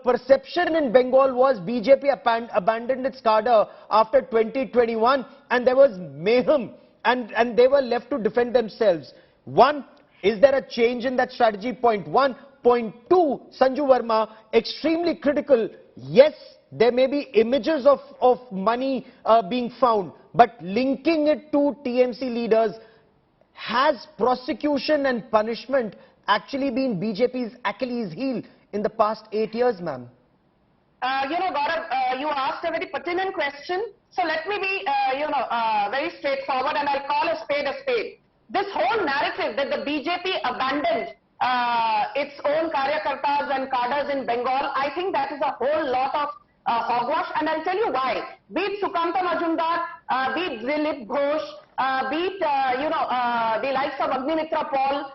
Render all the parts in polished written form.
perception in Bengal was BJP abandoned its cadre after 2021 and there was mayhem and they were left to defend themselves. One, is there a change in that strategy? Point one. Point two, Sanju Verma, extremely critical. Yes, there may be images of money being found, but linking it to TMC leaders, has prosecution and punishment actually been BJP's Achilles heel in the past 8 years, ma'am? Gaurav, you asked a very pertinent question. So let me be, very straightforward, and I'll call a spade a spade. This whole narrative that the BJP abandoned its own karyakartas and cadres in Bengal, I think that is a whole lot of hogwash, and I'll tell you why. Be it Sukanta Majumdar, be it Dilip Ghosh, be it, the likes of Agnimitra Paul,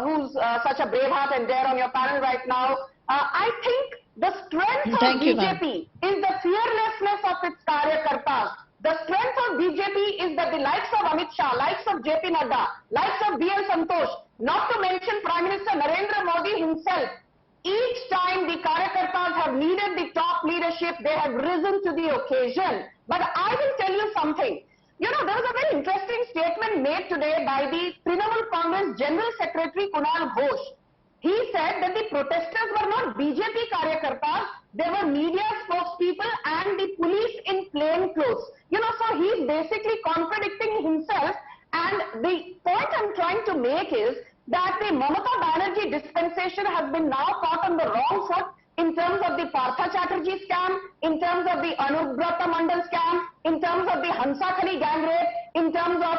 who's such a brave heart and dare on your panel right now. I think the strength of BJP is the fearlessness of its karyakartas. The strength of BJP is that the likes of Amit Shah, likes of JP Nadda, likes of B.L. Santosh, not to mention Prime Minister Narendra Modi himself, each time the karyakartas have needed the top leadership, they have risen to the occasion. But I will tell you something. There was a very interesting statement made today by the Trinamool Congress General Secretary Kunal Ghosh. He said that the protesters were not BJP karyakartas, they were media spokespeople and the police in plain clothes. So he's basically contradicting himself, and the point I'm trying to make is that the Mamata Banerjee dispensation has been now caught on the wrong foot in terms of the Partha Chatterjee scam, in terms of the Anubrata Mandal scam, in terms of the Hansakhali gang rape, in terms of,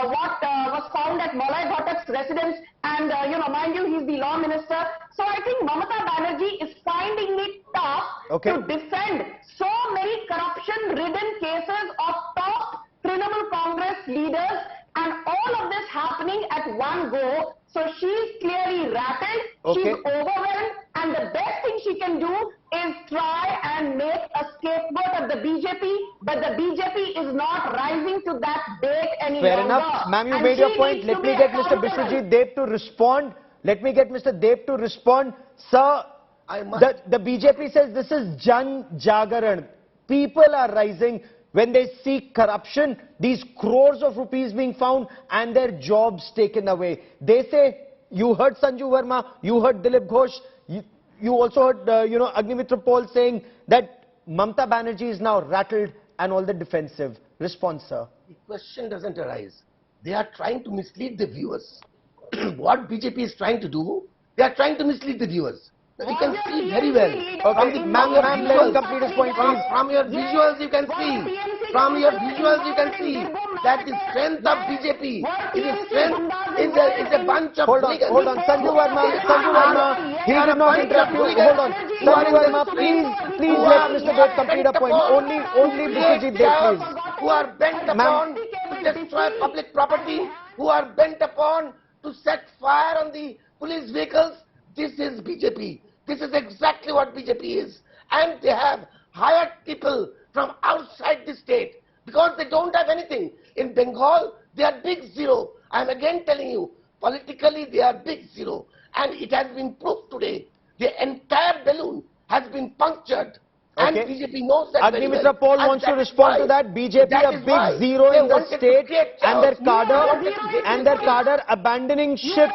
what was found at Malay Bhattak's residence, and, mind you, he's the law minister. So I think Mamata Banerjee is finding it tough to defend so many corruption-ridden cases of top Trinamool Congress leaders, and all of this happening at one go. So she's clearly rattled, she's overwhelmed, and the best thing she can do is try and make a scapegoat of the BJP, but the BJP is not rising to that bait any longer. Fair enough. Ma'am, you made your point. Let me get Mr. Biswajit Deb to respond. Sir, the BJP says this is Jan Jagaran. People are rising when they see corruption, these crores of rupees being found and their jobs taken away. They say, you heard Sanju Verma, you heard Dilip Ghosh, you also heard, Agnimitra Paul saying that Mamata Banerjee is now rattled and all the defensive. Response, sir. The question doesn't arise. They are trying to mislead the viewers. What BJP is trying to do, they are trying to mislead the viewers. We can see very well. From the let him complete his point, please. From your visuals you can see. From your visuals you can see that the strength of BJP is a bunch of Hold on, Sanju Verma, he did not interrupt you. Hold on. Sanju Verma, please let Mr. Deb complete a point. Only Biswajit Deb, please. Who are bent upon to destroy public property, who are bent upon to set fire on the police vehicles. This is BJP. This is exactly what BJP is. And they have hired people from outside the state because they don't have anything. In Bengal, they are big zero. I am again telling you, politically they are big zero. And it has been proved today. The entire balloon has been punctured. And BJP knows that very well. Agnimitra Paul wants to respond to that. BJP a big zero in the state and their cadre abandoning ship.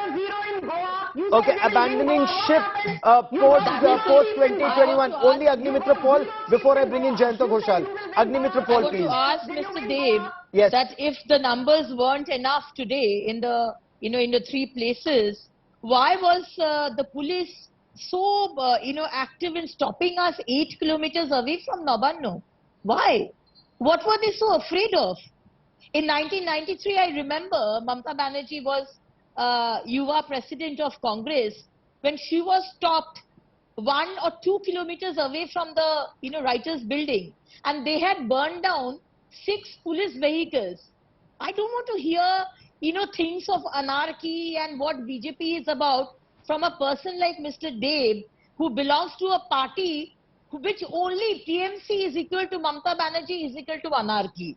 Abandoning ship post 2021. Only Agnimitra Paul before I bring in Jayanta Ghoshal. Agnimitra Paul, please. I want to ask Mr. Deb that if the numbers weren't enough today in the in the 3 places, why was the police so active in stopping us 8 kilometers away from Nabanno? Why? What were they so afraid of? In 1993, I remember Mamata Banerjee was Yuva president of Congress when she was stopped 1 or 2 kilometers away from the writers building, and they had burned down 6 police vehicles. I don't want to hear things of anarchy and what BJP is about from a person like Mr. Deb, who belongs to a party which only TMC is equal to Mamata Banerjee is equal to anarchy.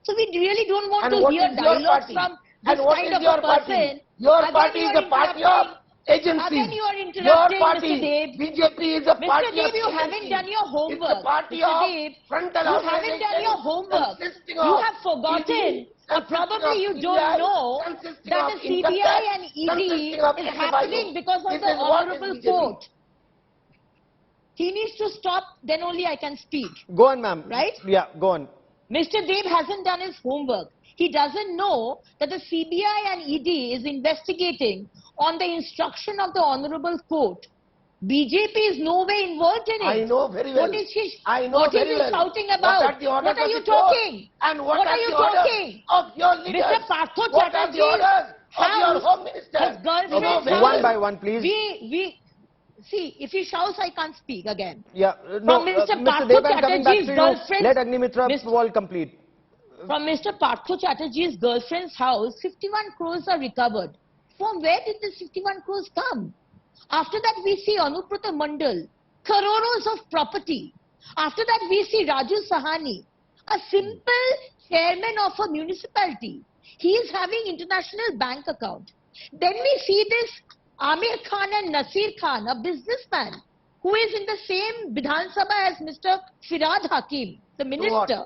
So we really don't want to hear dialogues from this kind of a person. Your party is the party of agencies. Again you are Your interrupting, party, Mr. Deb. BJP is a Mr. party Deb, of you haven't agencies. done your homework. It's a party Mr. of Deb, frontal you haven't done your homework. consisting You of have forgotten, ED, or probably you consisting of don't CBI, know consisting that of the income CBI tax, and ED consisting of is FIO. happening because of This the is what is Honorable BJP. Court. He needs to stop, then only I can speak. Go on, ma'am. Right? Yeah, go on. Mr. Deb hasn't done his homework. He doesn't know that the CBI and ED is investigating on the instruction of the Honorable Court. BJP is no way involved in it. I know very well. What is he, I know what very is he well. shouting about? What are the orders What are of you the court? talking? And what What are are you the orders talking? of your leaders? Mr. Partho What are the Chatterjee's orders of your house, home minister? his girlfriend's very house. One by one, please. See, if he shouts, I can't speak again. Yeah, no, From Mr. Mr. Partho Deb, I'm coming back Chatterjee's to you. girlfriend's- Let Agnimitra Mr. Wall complete. From Mr. Partho Chatterjee's girlfriend's house, 51 crores are recovered. From where did this 51 crores come? After that, we see Anuprata Mandal, crores of property. After that, we see Raju Sahani, a simple chairman of a municipality. He is having international bank account. Then we see this Amir Khan and Nasir Khan, a businessman, who is in the same Vidhan Sabha as Mr. Firad Hakim, the minister.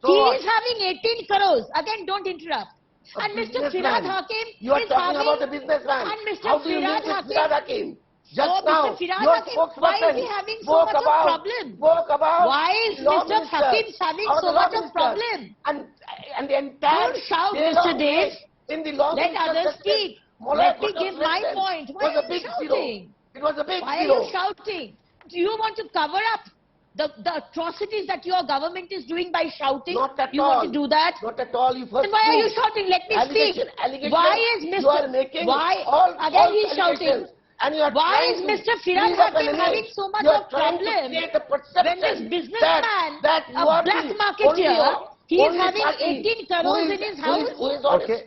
He is having 18 crores. Again, don't interrupt. And Mr. Firad Hakim You are is talking having... about the businessman. And Mr. How do you Firad link with Hakim... Firad Hakim? Just Oh, now, Mr. Firad your Hakim, why is he spokesperson having so spoke much of about, problem? spoke about Why is the law Mr. minister, Hakim having or so the law much of minister, problem? And the entire Don't shout, scale Mr. of Deb. weight in the law Let minister's others residence, speak. Mullah Let me Bhatt's give my residence point. Why was are a you big shouting? zero. It was a big Why are zero. you shouting? Do you want to cover up the atrocities that your government is doing by shouting? Not at you all. want to do that? Not at all. You first Then why are you proved. shouting? Let me speak. Allegation, Why is Mr. You are making why all again he's allegations. shouting? And you are Why is trying to Mr. Firad bring up Hakim an having image. so much You are of trying to problem create a perception when this businessman, that you a are black the marketeer, only he is only having party 18 crores in his house? who is honest. Okay.